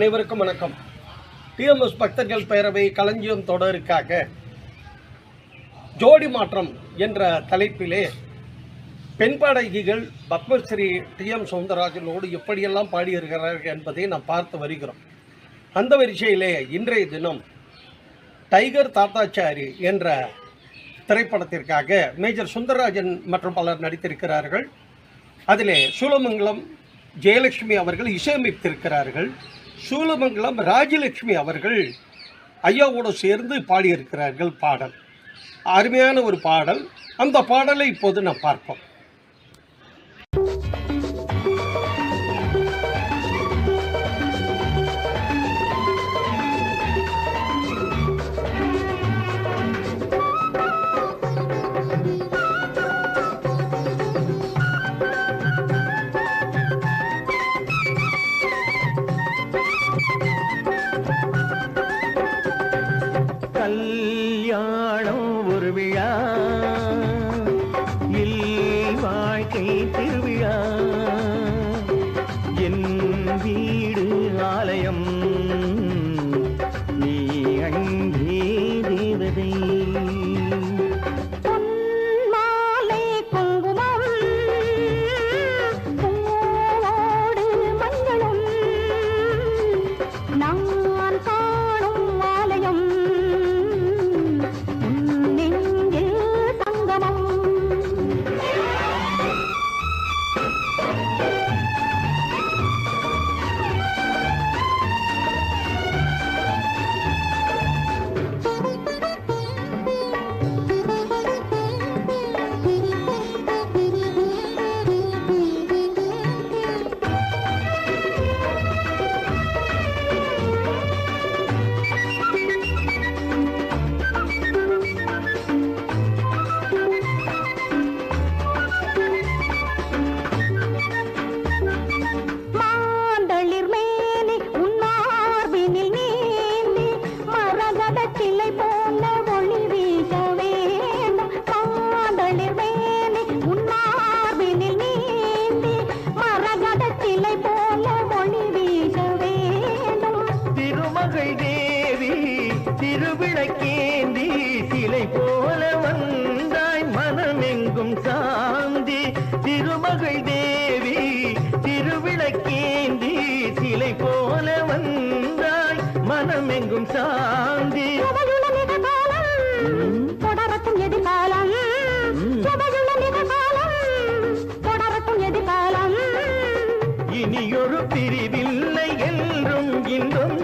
அனைவருக்கும் வணக்கம். டிஎம்எஸ் பக்தர்கள் பேரவை களஞ்சியம் தொடருக்காக ஜோடி மாற்றம் என்ற தலைப்பிலே பெண் பாடகிகள் பத்மஸ்ரீ டிஎம் சௌந்தரராஜனோடு எப்படியெல்லாம் பாடியிருக்கிறார்கள் என்பதை நாம் பார்த்து வருகிறோம். அந்த வரிசையிலே இன்றைய தினம் டைகர் தாத்தாச்சாரி என்ற திரைப்படத்திற்காக மேஜர் சுந்தரராஜன் மற்றும் பலர் நடித்திருக்கிறார்கள். அதிலே சூலமங்கலம் ஜெயலட்சுமி அவர்கள் இசையமைத்திருக்கிறார்கள். சூலமங்கலம் ராஜலட்சுமி அவர்கள் ஐயாவோடு சேர்ந்து பாடியிருக்கிறார்கள். பாடல் அருமையான ஒரு பாடல். அந்த பாடலை இப்போது நாம் பார்ப்போம். கல்யாணம் ஒரு விழா, வாழ்க்கை திருவிழா, என் வீடு ஆலயம், நீ அங்கே தேவதை. திருவிளக்கேந்தி சிலை போல வந்தாய் மனமெங்கும் சாந்தி. திருமகள் தேவி திருவிளக்கேந்தி சிலை போல வந்தாய் மனமெங்கும் சாந்தி. தொடரட்டும் எதிர்காலம், தொடரட்டும் எதிர்காலம், இனியொரு பிரிவில்லை என்றும் இன்பம்,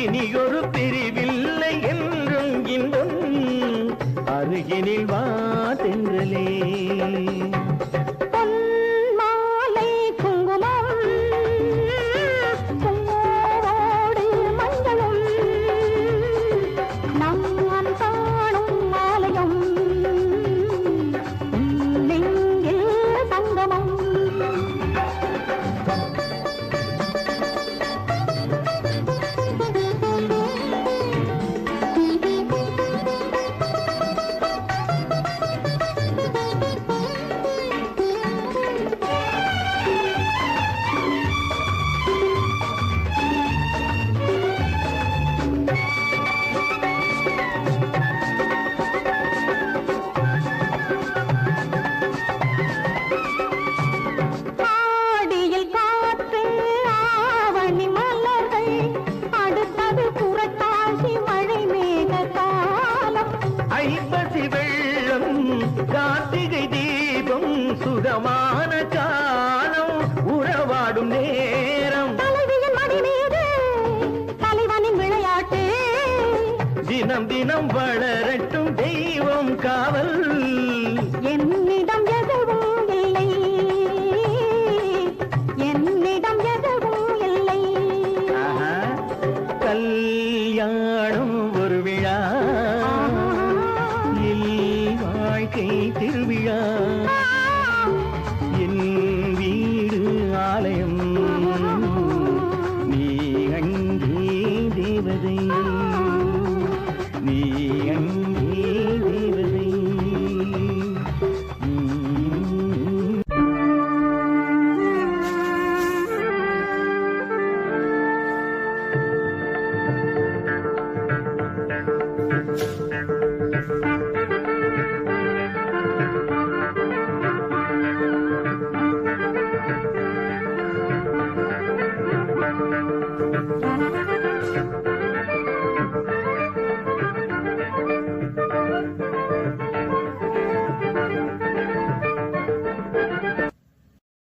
இனியொரு பிரிவில்லை என்றும் இன்பம், அருகினில் வா தென்றலே. பொன்மாலை குங்குமம், பூவோடு மஞ்சளும், நான் காணும் ஆலயம், நெஞ்சில் சங்கமம். ஐப்பசி வெள்ளம் கார்த்திகை தீபம் சுகமான காலம் உறவாடும் நேரம். தலைவியின் மடி மீது தலைவனின் விளையாட்டு, தினம் தினம் வளரட்டும் தெய்வம் காவல். என்னிடம் எதுவும் இல்லை, என்னிடம் எதுவும் இல்லை. கல்யாணம் ஒரு விழா,